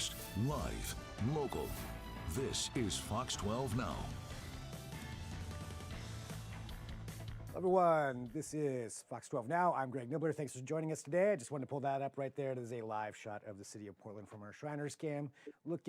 first, live, local. This is Fox 12 Now. Everyone, this is Fox 12 Now. I'm Greg Nibbler. Thanks for joining us today. I just wanted to pull that up right there. It is a live shot of the city of Portland from our Shriners cam. Let's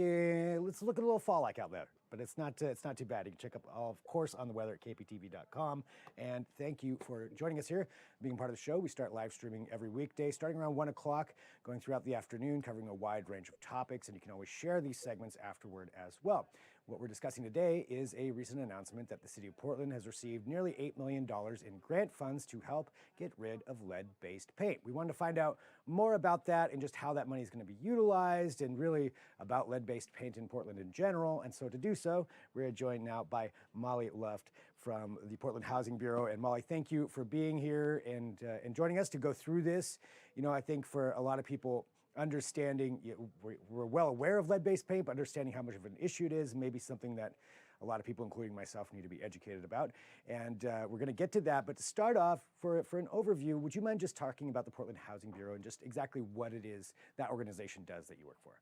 look at a little fall-like out there, but it's not too bad. You can check up, of course, on the weather at kptv.com. And thank you for joining us here, being part of the show. We start live streaming every weekday, starting around 1 o'clock, going throughout the afternoon, covering a wide range of topics, and you can always share these segments afterward as well. What we're discussing today is a recent announcement that the city of Portland has received nearly $8 million in grant funds to help get rid of lead-based paint. We wanted to find out more about that and just how that money is going to be utilized and really about lead-based paint in Portland in general. And so to do so, we're joined now by Molly Luft from the Portland Housing Bureau. And Molly, thank you for being here and joining us to go through this. You know, I think for a lot of people, understanding, we're well aware of lead-based paint, but understanding how much of an issue it is, maybe something that a lot of people, including myself, need to be educated about. And we're going to get to that. But to start off, for an overview, would you mind just talking about the Portland Housing Bureau and just exactly what it is that organization does that you work for?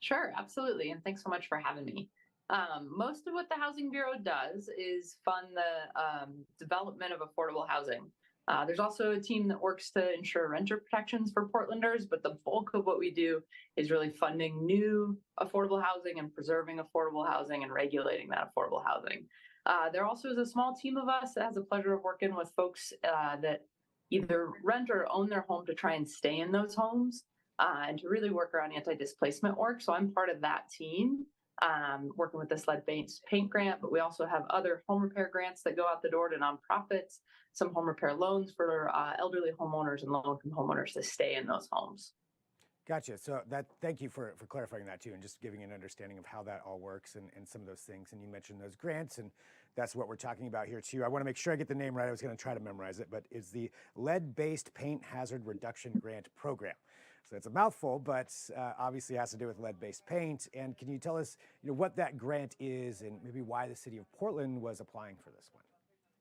Sure, absolutely. And thanks so much for having me. Most of what the Housing Bureau does is fund the development of affordable housing. There's also a team that works to ensure renter protections for Portlanders, but the bulk of what we do is really funding new affordable housing and preserving affordable housing and regulating that affordable housing. There also is a small team of us that has the pleasure of working with folks that either rent or own their home to try and stay in those homes and to really work around anti-displacement work. So I'm part of that team. Working with this lead-based paint grant, but we also have other home repair grants that go out the door to nonprofits, some home repair loans for elderly homeowners and low-income homeowners to stay in those homes. Gotcha. So thank you for clarifying that too, and just giving an understanding of how that all works and some of those things. And you mentioned those grants, and that's what we're talking about here too. I want to make sure I get the name right. I was going to try to memorize it, but it's the Lead-Based Paint Hazard Reduction Grant Program. So it's a mouthful, but obviously has to do with lead-based paint. And can you tell us, what that grant is and maybe why the city of Portland was applying for this one?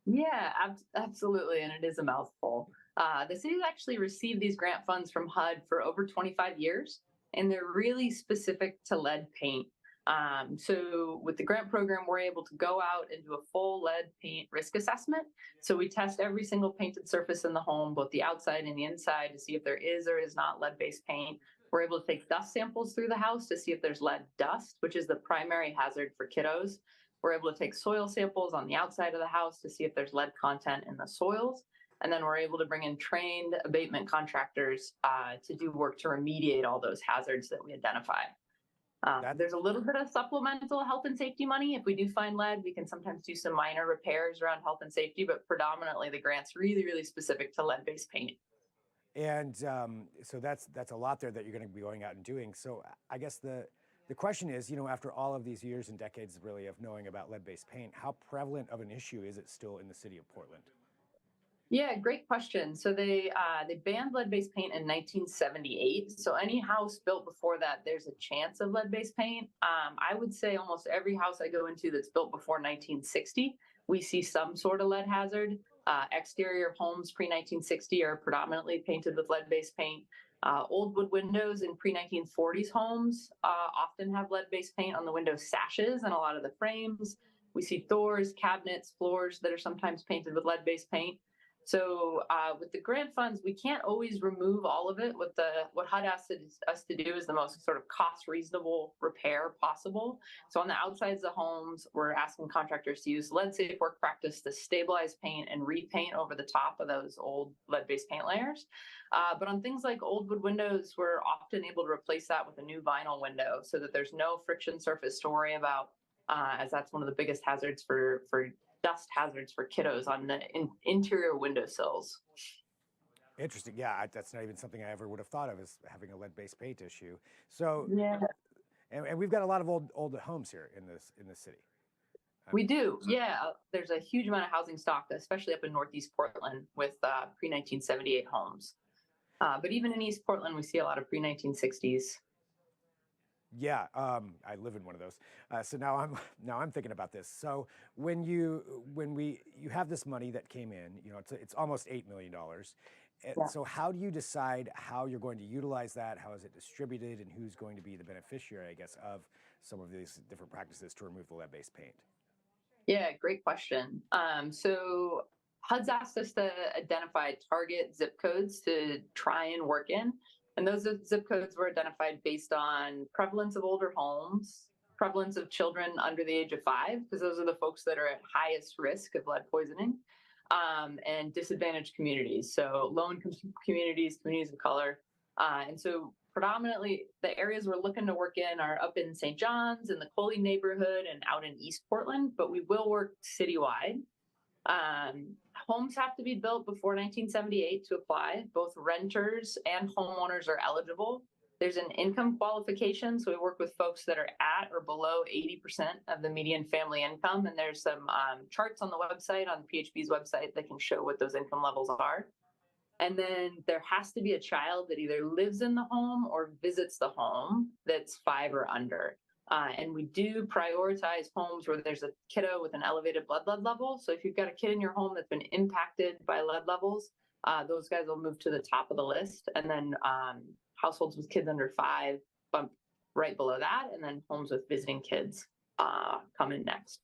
Yeah, absolutely. And it is a mouthful. The city's actually received these grant funds from HUD for over 25 years, and they're really specific to lead paint. So with the grant program, we're able to go out and do a full lead paint risk assessment. So we test every single painted surface in the home, both the outside and the inside, to see if there is or is not lead-based paint. We're able to take dust samples through the house to see if there's lead dust, which is the primary hazard for kiddos. We're able to take soil samples on the outside of the house to see if there's lead content in the soils. And then we're able to bring in trained abatement contractors to do work to remediate all those hazards that we identify. There's a little bit of supplemental health and safety money. If we do find lead, we can sometimes do some minor repairs around health and safety, but predominantly the grant's really, really specific to lead-based paint. And so that's a lot there that you're going to be going out and doing. So I guess the question is, after all of these years and decades really of knowing about lead-based paint, how prevalent of an issue is it still in the city of Portland? Yeah, great question. So they banned lead-based paint in 1978. So any house built before that, there's a chance of lead-based paint. I would say almost every house I go into that's built before 1960, we see some sort of lead hazard. Exterior homes pre-1960 are predominantly painted with lead-based paint. Old wood windows in pre-1940s homes often have lead-based paint on the window sashes and a lot of the frames. We see doors, cabinets, floors that are sometimes painted with lead-based paint. So with the grant funds, we can't always remove all of it. What HUD asked us to do is the most sort of cost reasonable repair possible. So on the outsides of homes, we're asking contractors to use lead safe work practice to stabilize paint and repaint over the top of those old lead-based paint layers. But on things like old wood windows, we're often able to replace that with a new vinyl window so that there's no friction surface to worry about, as that's one of the biggest hazards for dust hazards for kiddos on the interior windowsills. Interesting. Yeah, that's not even something I ever would have thought of as having a lead-based paint issue. So, yeah, and we've got a lot of old homes here in this city. We do. Yeah, there's a huge amount of housing stock, especially up in Northeast Portland with pre-1978 homes. But even in East Portland, we see a lot of pre-1960s. Yeah, I live in one of those. So now I'm thinking about this. So when you have this money that came in, it's almost $8 million, Yeah. So how do you decide how you're going to utilize that? How is it distributed, and who's going to be the beneficiary, I guess, of some of these different practices to remove the lead-based paint? Yeah, great question. So HUD's asked us to identify target zip codes to try and work in. And those zip codes were identified based on prevalence of older homes, prevalence of children under the age of 5, because those are the folks that are at highest risk of lead poisoning, and disadvantaged communities. So communities, communities of color. And so predominantly the areas we're looking to work in are up in St. John's, in the Coley neighborhood, and out in East Portland, but we will work citywide. Homes have to be built before 1978 to apply. Both renters and homeowners are eligible. There's an income qualification, so we work with folks that are at or below 80% of the median family income, and there's some charts on the website, on PHB's website, that can show what those income levels are. And then there has to be a child that either lives in the home or visits the home that's 5 or under. And we do prioritize homes where there's a kiddo with an elevated blood lead level. So if you've got a kid in your home that's been impacted by lead levels, those guys will move to the top of the list. And then households with kids under 5 bump right below that. And then homes with visiting kids come in next.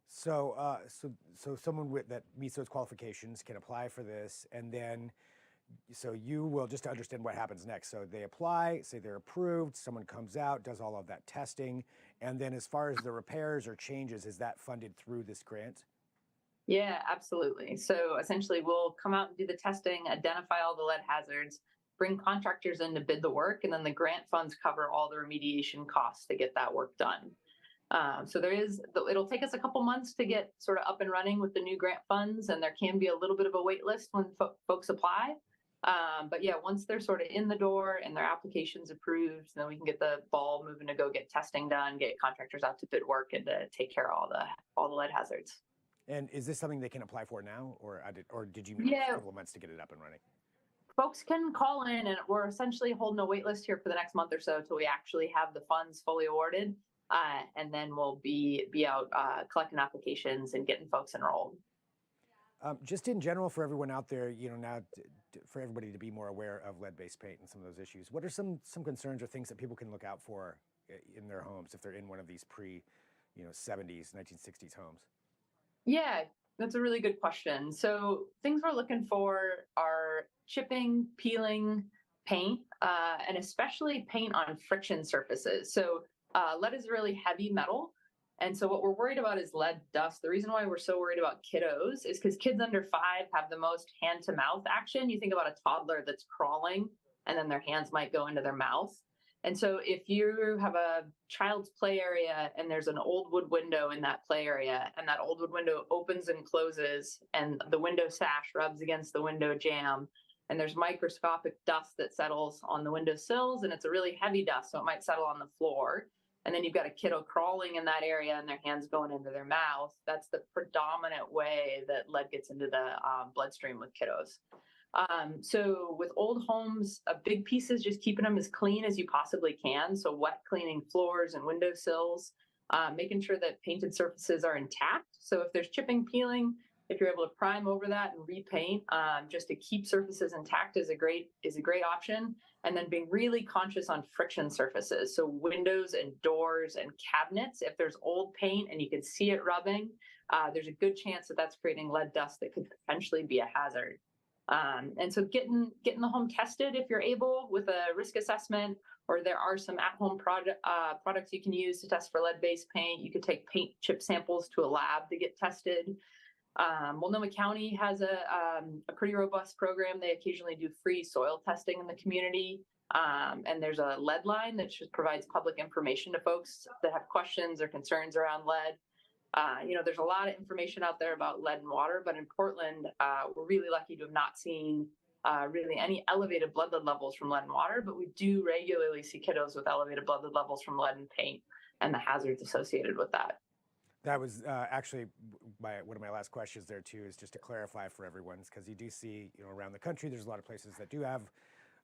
So, so someone that meets those qualifications can apply for this, and then, so you will, just to understand what happens next. So they apply, say they're approved, someone comes out, does all of that testing, and then as far as the repairs or changes, is that funded through this grant? Yeah, absolutely. So essentially, we'll come out and do the testing, identify all the lead hazards, bring contractors in to bid the work, and then the grant funds cover all the remediation costs to get that work done. So it'll take us a couple months to get sort of up and running with the new grant funds, and there can be a little bit of a wait list when folks apply. But yeah, once they're sort of in the door and their application's approved, then we can get the ball moving to go get testing done, get contractors out to bid work, and to take care of all the lead hazards. And is this something they can apply for now, or did you need a couple of months to get it up and running? Folks can call in, and we're essentially holding a wait list here for the next month or so till we actually have the funds fully awarded. And then we'll be out collecting applications and getting folks enrolled. Just in general, for everyone out there, now for everybody to be more aware of lead-based paint and some of those issues, what are some concerns or things that people can look out for in their homes if they're in one of these pre-70s, 1960s homes? Yeah, that's a really good question. So things we're looking for are chipping, peeling, paint, and especially paint on friction surfaces. So lead is really heavy metal. And so what we're worried about is lead dust. The reason why we're so worried about kiddos is because kids under 5 have the most hand to mouth action. You think about a toddler that's crawling and then their hands might go into their mouth. And so if you have a child's play area and there's an old wood window in that play area, and that old wood window opens and closes, and the window sash rubs against the window jamb, and there's microscopic dust that settles on the window sills, and it's a really heavy dust, so it might settle on the floor. And then you've got a kiddo crawling in that area and their hands going into their mouth. That's the predominant way that lead gets into the bloodstream with kiddos. So with old homes, a big piece is just keeping them as clean as you possibly can. So wet cleaning floors and windowsills, making sure that painted surfaces are intact. So if there's chipping, peeling, if you're able to prime over that and repaint, just to keep surfaces intact is a great option. And then being really conscious on friction surfaces. So windows and doors and cabinets, if there's old paint and you can see it rubbing, there's a good chance that that's creating lead dust that could potentially be a hazard. And so getting the home tested if you're able with a risk assessment, or there are some at-home products you can use to test for lead-based paint. You could take paint chip samples to a lab to get tested. Multnomah County has a pretty robust program. They occasionally do free soil testing in the community. And there's a lead line that just provides public information to folks that have questions or concerns around lead. There's a lot of information out there about lead and water, but in Portland, we're really lucky to have not seen really any elevated blood lead levels from lead and water, but we do regularly see kiddos with elevated blood lead levels from lead and paint and the hazards associated with that. That was actually one of my last questions there too, is just to clarify for everyone, because you do see, around the country, there's a lot of places that do have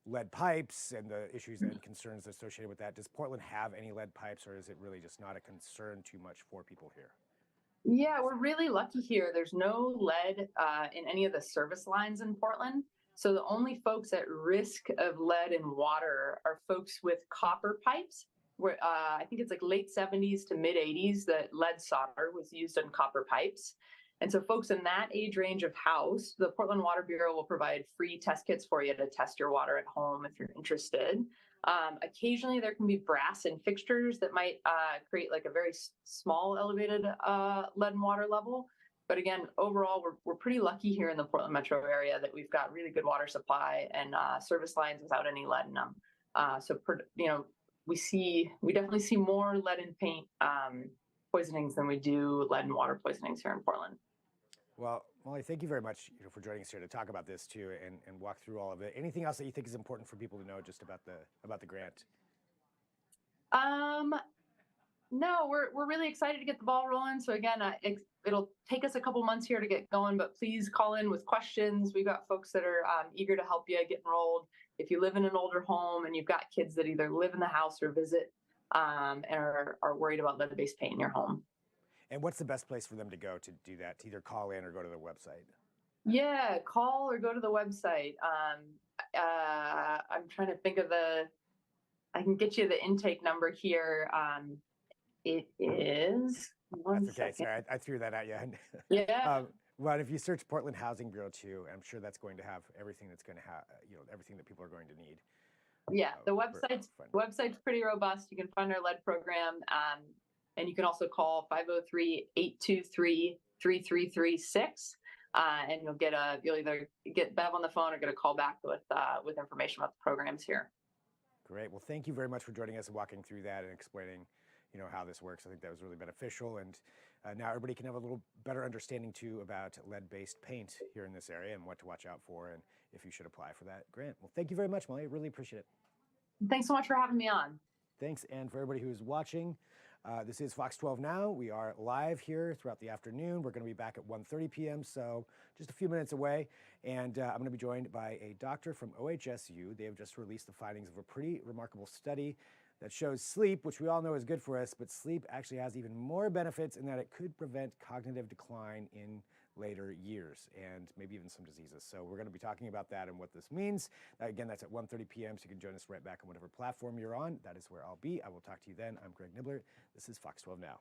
lead pipes and the issues and concerns associated with that. Does Portland have any lead pipes, or is it really just not a concern too much for people here? Yeah, we're really lucky here. There's no lead in any of the service lines in Portland. So the only folks at risk of lead in water are folks with copper pipes. Where I think it's like late 70s to mid 80s that lead solder was used on copper pipes. And so folks in that age range of house, the Portland Water Bureau will provide free test kits for you to test your water at home if you're interested. Occasionally there can be brass in fixtures that might create like a very small elevated lead and water level. But again, overall, we're pretty lucky here in the Portland metro area that we've got really good water supply and service lines without any lead in them. We definitely see more lead and paint poisonings than we do lead and water poisonings here in Portland. Well, Molly, thank you very much for joining us here to talk about this too and walk through all of it. Anything else that you think is important for people to know just about the grant? No, we're really excited to get the ball rolling. So again, it'll take us a couple months here to get going, but please call in with questions. We've got folks that are eager to help you get enrolled. If you live in an older home and you've got kids that either live in the house or visit and are worried about lead-based paint in your home. And what's the best place for them to go to do that, to either call in or go to the website? Yeah, call or go to the website. I'm trying to think of I can get you the intake number here. It is, That's okay, sorry, I threw that at you. Yeah. Well, if you search Portland Housing Bureau too, I'm sure that's going to have everything that's going to have, everything that people are going to need. Yeah, the website's pretty robust. You can find our lead program, and you can also call 503-823-3336, and you'll either get Bev on the phone or get a call back with information about the programs here. Great. Well, thank you very much for joining us and walking through that and explaining, how this works. I think that was really beneficial, and now everybody can have a little better understanding too about lead-based paint here in this area and what to watch out for and if you should apply for that grant. Well, thank you very much, Molly. I really appreciate it. Thanks so much for having me on. Thanks, and for everybody who is watching, this is Fox 12 Now. We are live here throughout the afternoon. We're going to be back at 1:30 p.m., so just a few minutes away, and I'm going to be joined by a doctor from OHSU. They have just released the findings of a pretty remarkable study that shows sleep, which we all know is good for us, but sleep actually has even more benefits in that it could prevent cognitive decline in later years and maybe even some diseases. So we're going to be talking about that and what this means. Again, that's at 1:30 p.m., so you can join us right back on whatever platform you're on. That is where I'll be. I will talk to you then. I'm Greg Nibbler. This is Fox 12 Now.